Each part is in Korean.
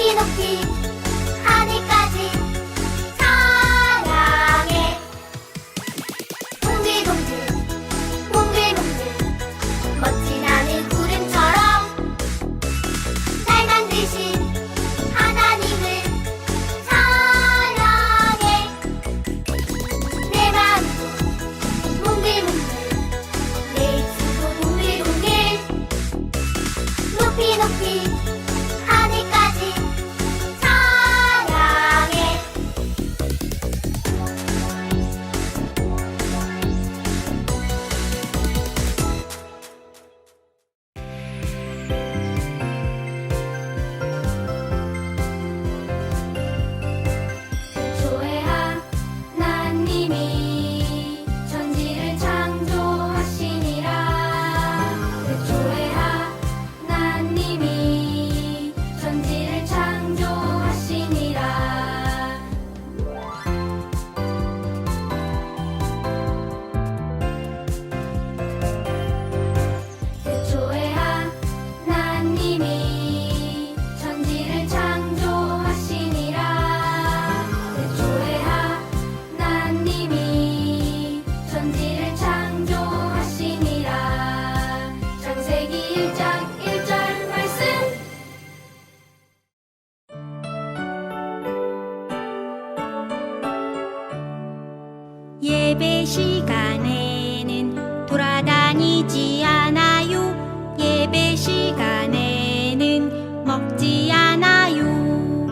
높이 높이 하늘까지 사랑해. 동글동글 몽글몽글 멋진 하늘 구름처럼 날 만드신 하나님을 사랑해. 내 마음도 몽글몽글 내 입술도 동글동글 높이 높이 하늘까지 사랑해. 태초에 하나님이 천지를 창조하시니라. 태초에 하나님이 천지를 창조하시니라. 태초에 하나님이 천지를 창조하시니라. 태초에 하나님이 천지를 창조하시니라. 창세기 1장 1절 말씀. 예배 시간에는 돌아다니지 않아요. 예배 시간에는 먹지 않아요.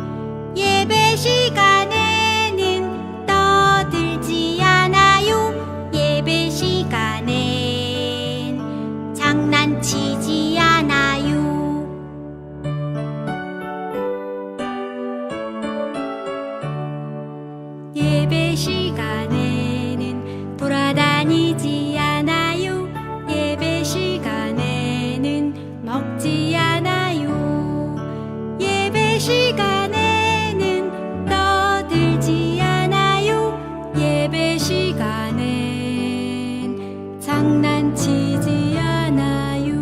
예배 시간에는 떠들지 않아요. 예배 시간엔 장난치지 않아요. 예배 시간에는 돌아다니지 않아요. 예배 시간에는 먹지 않아요. 예배 시간에는 떠들지 않아요. 예배 시간엔 장난치지 않아요.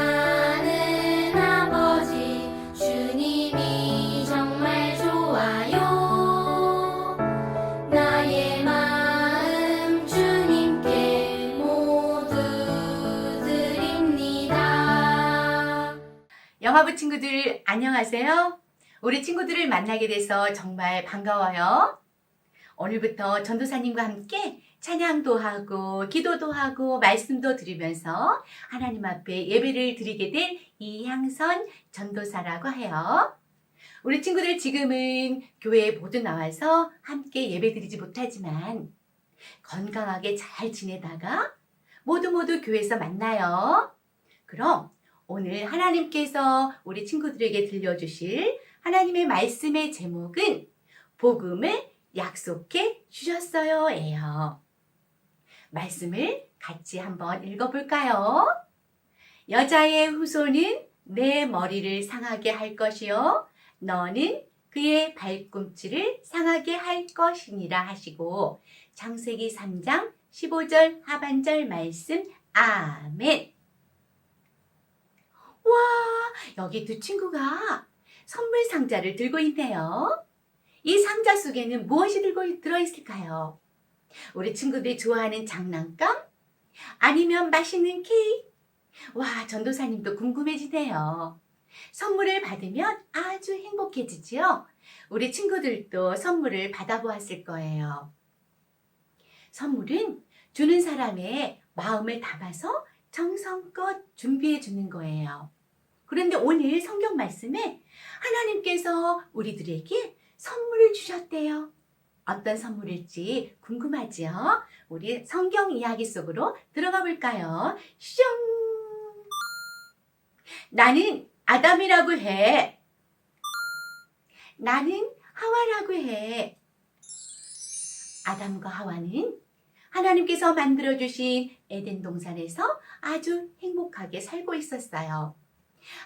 사랑하는 아버지 주님이 정말 좋아요. 나의 마음 주님께 모두 드립니다. 영화부 친구들 안녕하세요. 우리 친구들을 만나게 돼서 정말 반가워요. 오늘부터 전도사님과 함께 찬양도 하고 기도도 하고 말씀도 들으면서 하나님 앞에 예배를 드리게 된 이향선 전도사라고 해요. 우리 친구들 지금은 교회에 모두 나와서 함께 예배 드리지 못하지만 건강하게 잘 지내다가 모두 교회에서 만나요. 그럼 오늘 하나님께서 우리 친구들에게 들려주실 하나님의 말씀의 제목은 복음을 약속해 주셨어요 예요. 말씀을 같이 한번 읽어볼까요? 여자의 후손은 내 머리를 상하게 할 것이요 너는 그의 발꿈치를 상하게 할 것이니라 하시고 창세기 3장 15절 하반절 말씀 아멘. 와, 여기 두 친구가 선물 상자를 들고 있네요. 이 상자 속에는 무엇이 들어있을까요? 우리 친구들이 좋아하는 장난감? 아니면 맛있는 케이크? 와, 전도사님도 궁금해지네요. 선물을 받으면 아주 행복해지지요? 우리 친구들도 선물을 받아보았을 거예요. 선물은 주는 사람의 마음을 담아서 정성껏 준비해 주는 거예요. 그런데 오늘 성경 말씀에 하나님께서 우리들에게 선물을 주셨대요. 어떤 선물일지 궁금하지요? 우리 성경 이야기 속으로 들어가 볼까요? 슝! 나는 아담이라고 해. 나는 하와라고 해. 아담과 하와는 하나님께서 만들어주신 에덴 동산에서 아주 행복하게 살고 있었어요.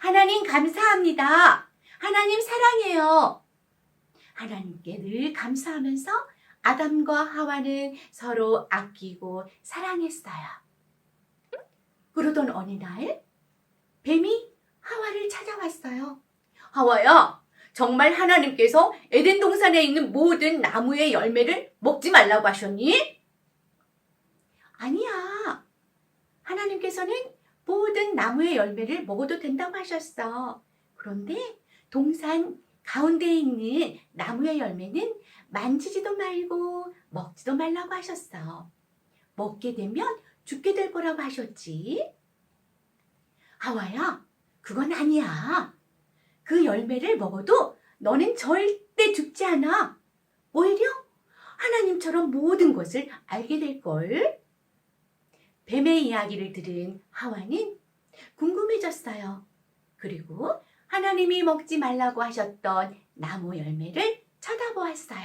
하나님 감사합니다. 하나님 사랑해요. 하나님께 늘 감사하면서 아담과 하와는 서로 아끼고 사랑했어요. 그러던 어느 날 뱀이 하와를 찾아왔어요. 하와야, 정말 하나님께서 에덴 동산에 있는 모든 나무의 열매를 먹지 말라고 하셨니? 아니야. 하나님께서는 모든 나무의 열매를 먹어도 된다고 하셨어. 그런데 동산 가운데에 있는 나무의 열매는 만지지도 말고 먹지도 말라고 하셨어. 먹게 되면 죽게 될 거라고 하셨지. 하와야, 그건 아니야. 그 열매를 먹어도 너는 절대 죽지 않아. 오히려 하나님처럼 모든 것을 알게 될걸. 뱀의 이야기를 들은 하와는 궁금해졌어요. 그리고 하나님이 먹지 말라고 하셨던 나무 열매를 쳐다보았어요.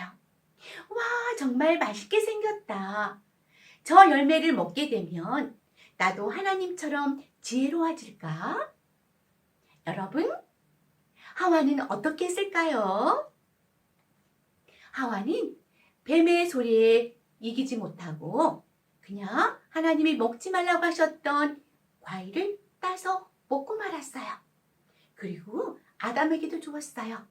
와, 정말 맛있게 생겼다. 저 열매를 먹게 되면 나도 하나님처럼 지혜로워질까? 여러분, 하와는 어떻게 했을까요? 하와는 뱀의 소리에 이기지 못하고 그냥 하나님이 먹지 말라고 하셨던 과일을 따서 먹고 말았어요. 그리고 아담에게도 주었어요.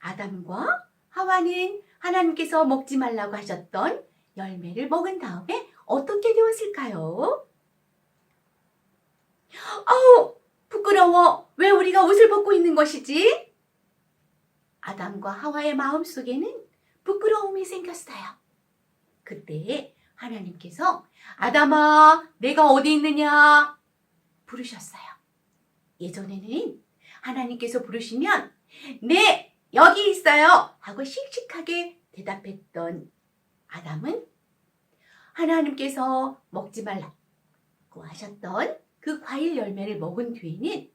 아담과 하와는 하나님께서 먹지 말라고 하셨던 열매를 먹은 다음에 어떻게 되었을까요? 아우, 부끄러워. 왜 우리가 옷을 벗고 있는 것이지? 아담과 하와의 마음속에는 부끄러움이 생겼어요. 그때 하나님께서 아담아, 내가 어디 있느냐? 부르셨어요. 예전에는 하나님께서 부르시면 네, 여기 있어요 하고 씩씩하게 대답했던 아담은 하나님께서 먹지 말라고 하셨던 그 과일 열매를 먹은 뒤에는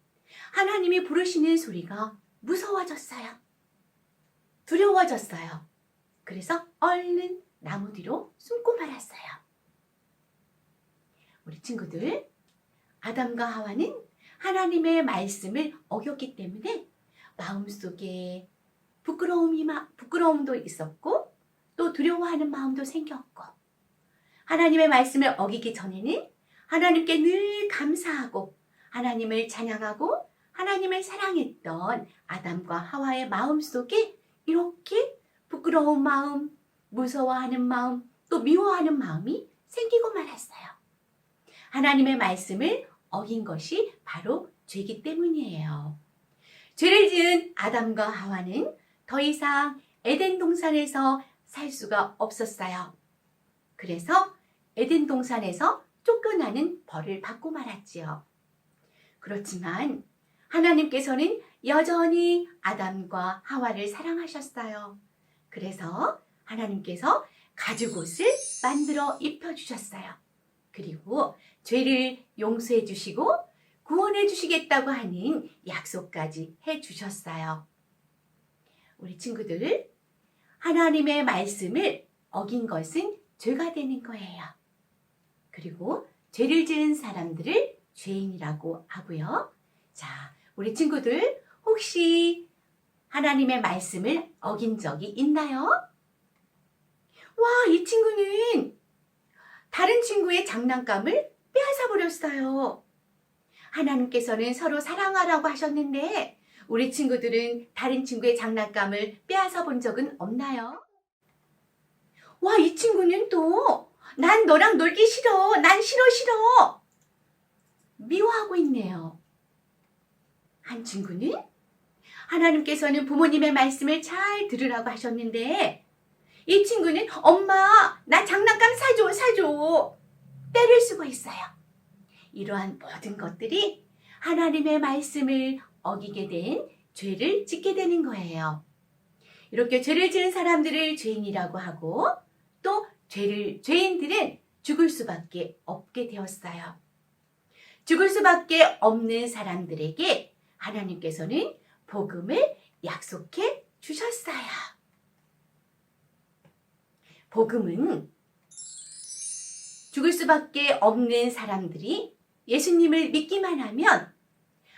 하나님이 부르시는 소리가 무서워졌어요. 두려워졌어요. 그래서 얼른 나무 뒤로 숨고 말았어요. 우리 친구들, 아담과 하와는 하나님의 말씀을 어겼기 때문에 마음속에 부끄러움도 있었고 또 두려워하는 마음도 생겼고, 하나님의 말씀을 어기기 전에는 하나님께 늘 감사하고 하나님을 찬양하고 하나님을 사랑했던 아담과 하와의 마음속에 이렇게 부끄러운 마음, 무서워하는 마음, 또 미워하는 마음이 생기고 말았어요. 하나님의 말씀을 어긴 것이 바로 죄이기 때문이에요. 죄를 지은 아담과 하와는 더 이상 에덴 동산에서 살 수가 없었어요. 그래서 에덴 동산에서 쫓겨나는 벌을 받고 말았지요. 그렇지만 하나님께서는 여전히 아담과 하와를 사랑하셨어요. 그래서 하나님께서 가죽옷을 만들어 입혀주셨어요. 그리고 죄를 용서해 주시고 구원해 주시겠다고 하는 약속까지 해 주셨어요. 우리 친구들, 하나님의 말씀을 어긴 것은 죄가 되는 거예요. 그리고 죄를 지은 사람들을 죄인이라고 하고요. 자, 우리 친구들 혹시 하나님의 말씀을 어긴 적이 있나요? 와, 이 친구는 다른 친구의 장난감을 빼앗아 버렸어요. 하나님께서는 서로 사랑하라고 하셨는데 우리 친구들은 다른 친구의 장난감을 빼앗아 본 적은 없나요? 와, 이 친구는 또 난 너랑 놀기 싫어. 난 싫어. 미워하고 있네요. 한 친구는 하나님께서는 부모님의 말씀을 잘 들으라고 하셨는데 이 친구는 엄마, 나 장난감 사줘. 때를 쓰고 있어요. 이러한 모든 것들이 하나님의 말씀을 어기게 된 죄를 짓게 되는 거예요. 이렇게 죄를 지은 사람들을 죄인이라고 하고 또 죄인들은 죽을 수밖에 없게 되었어요. 죽을 수밖에 없는 사람들에게 하나님께서는 복음을 약속해 주셨어요. 복음은 죽을 수밖에 없는 사람들이 예수님을 믿기만 하면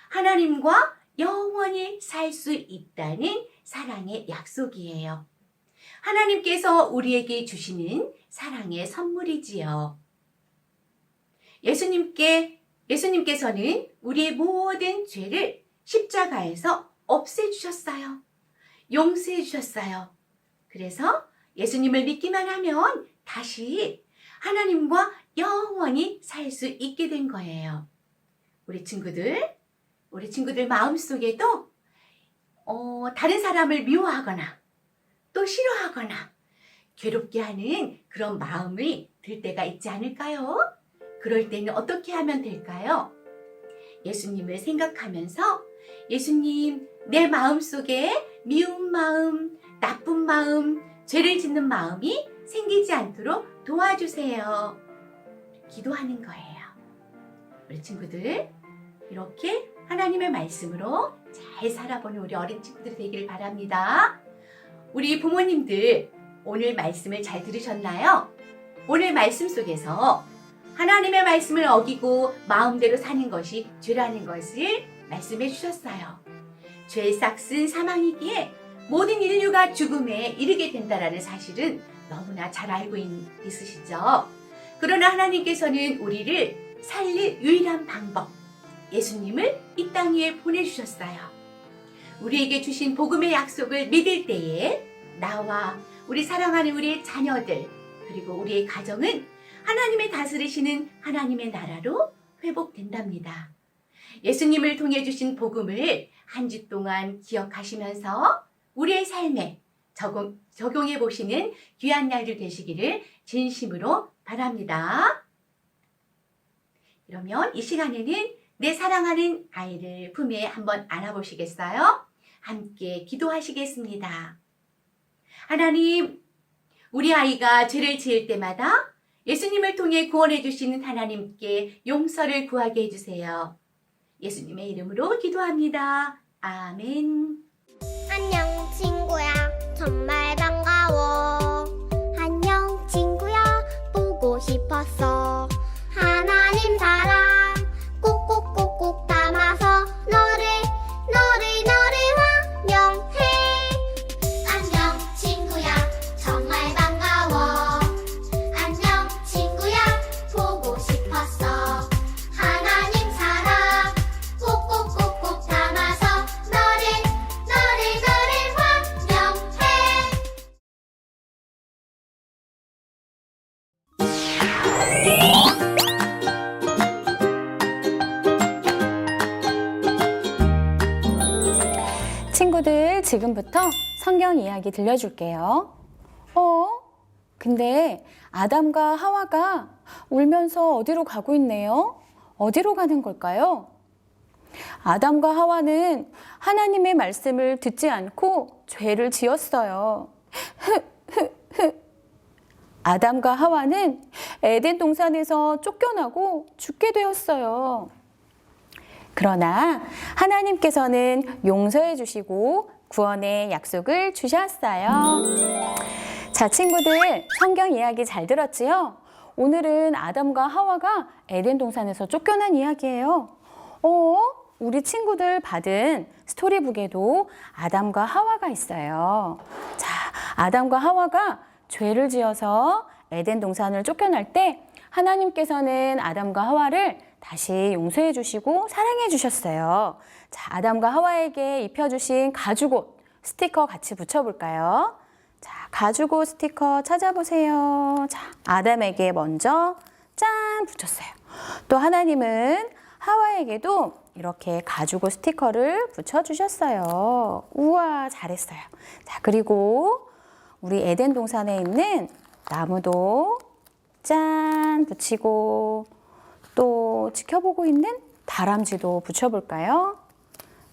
하나님과 영원히 살 수 있다는 사랑의 약속이에요. 하나님께서 우리에게 주시는 사랑의 선물이지요. 예수님께서는 우리의 모든 죄를 십자가에서 없애주셨어요. 용서해주셨어요. 그래서 예수님을 믿기만 하면 다시 하나님과 영원히 살 수 있게 된 거예요. 우리 친구들 마음속에도 다른 사람을 미워하거나 또 싫어하거나 괴롭게 하는 그런 마음이 들 때가 있지 않을까요? 그럴 때는 어떻게 하면 될까요? 예수님을 생각하면서 예수님, 내 마음속에 미운 마음, 나쁜 마음, 죄를 짓는 마음이 생기지 않도록 도와주세요. 기도하는 거예요. 우리 친구들, 이렇게 하나님의 말씀으로 잘 살아보는 우리 어린 친구들이 되기를 바랍니다. 우리 부모님들, 오늘 말씀을 잘 들으셨나요? 오늘 말씀 속에서 하나님의 말씀을 어기고 마음대로 사는 것이 죄라는 것을 말씀해 주셨어요. 죄의 싹은 사망이기에 모든 인류가 죽음에 이르게 된다라는 사실은 너무나 잘 알고 있으시죠? 그러나 하나님께서는 우리를 살릴 유일한 방법, 예수님을 이 땅 위에 보내주셨어요. 우리에게 주신 복음의 약속을 믿을 때에 나와 우리 사랑하는 우리의 자녀들 그리고 우리의 가정은 하나님의 다스리시는 하나님의 나라로 회복된답니다. 예수님을 통해 주신 복음을 한 주 동안 기억하시면서 우리의 삶에 적용해 보시는 귀한 날들 되시기를 진심으로 바랍니다. 그러면 이 시간에는 내 사랑하는 아이를 품에 한번 안아보시겠어요? 함께 기도하시겠습니다. 하나님, 우리 아이가 죄를 지을 때마다 예수님을 통해 구원해 주시는 하나님께 용서를 구하게 해주세요. 예수님의 이름으로 기도합니다. 아멘. 안녕 친구야 정말 반가워 안녕 친구야 보고 싶었어 하나님 사랑 꼭꼭꼭꼭 담아서 너를 환영해 안녕 친구야 정말 반가워 안녕 친구야 보고 싶었어 하나님 사랑 꼭꼭꼭꼭 담아서 너를 환영해 친구들, 지금부터 성경 이야기 들려줄게요. 근데 아담과 하와가 울면서 어디로 가고 있네요? 어디로 가는 걸까요? 아담과 하와는 하나님의 말씀을 듣지 않고 죄를 지었어요. 아담과 하와는 에덴 동산에서 쫓겨나고 죽게 되었어요. 그러나 하나님께서는 용서해 주시고 구원의 약속을 주셨어요. 자, 친구들, 성경 이야기 잘 들었지요? 오늘은 아담과 하와가 에덴 동산에서 쫓겨난 이야기예요. 우리 친구들 받은 스토리북에도 아담과 하와가 있어요. 자, 아담과 하와가 죄를 지어서 에덴 동산을 쫓겨날 때 하나님께서는 아담과 하와를 다시 용서해 주시고 사랑해 주셨어요. 자, 아담과 하와에게 입혀주신 가죽옷 스티커 같이 붙여볼까요? 자, 가죽옷 스티커 찾아보세요. 자, 아담에게 먼저 짠 붙였어요. 또 하나님은 하와에게도 이렇게 가죽옷 스티커를 붙여주셨어요. 우와, 잘했어요. 자, 그리고 우리 에덴 동산에 있는 나무도 짠 붙이고 또 지켜보고 있는 다람쥐도 붙여볼까요?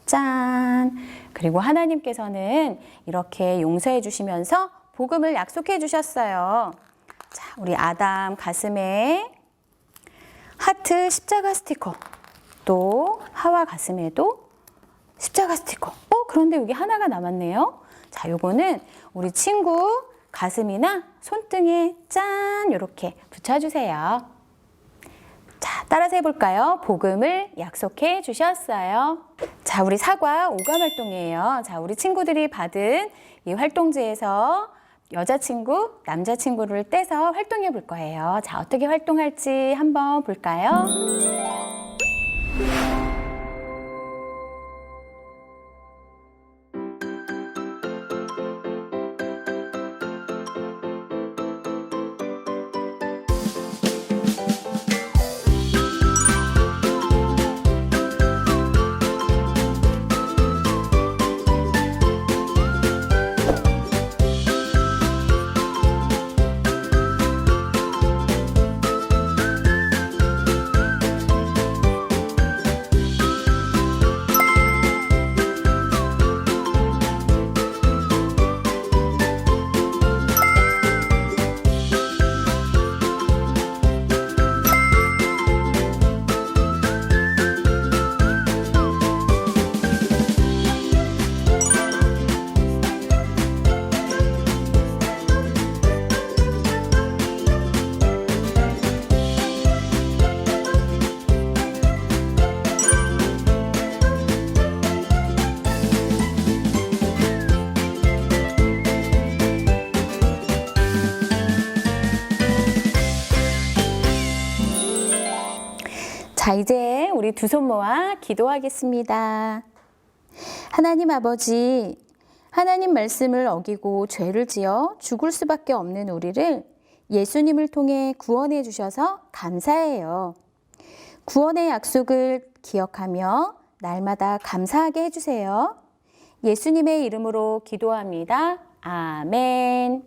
짠! 그리고 하나님께서는 이렇게 용서해 주시면서 복음을 약속해 주셨어요. 자, 우리 아담 가슴에 하트 십자가 스티커, 또 하와 가슴에도 십자가 스티커. 그런데 여기 하나가 남았네요. 자, 요거는 우리 친구 가슴이나 손등에 짠! 이렇게 붙여주세요. 자, 따라서 해볼까요? 복음을 약속해 주셨어요. 자, 우리 사과 오감 활동이에요. 자, 우리 친구들이 받은 이 활동지에서 여자친구, 남자친구를 떼서 활동해 볼 거예요. 자, 어떻게 활동할지 한번 볼까요? 자, 이제 우리 두 손 모아 기도하겠습니다. 하나님 아버지, 하나님 말씀을 어기고 죄를 지어 죽을 수밖에 없는 우리를 예수님을 통해 구원해 주셔서 감사해요. 구원의 약속을 기억하며 날마다 감사하게 해주세요. 예수님의 이름으로 기도합니다. 아멘.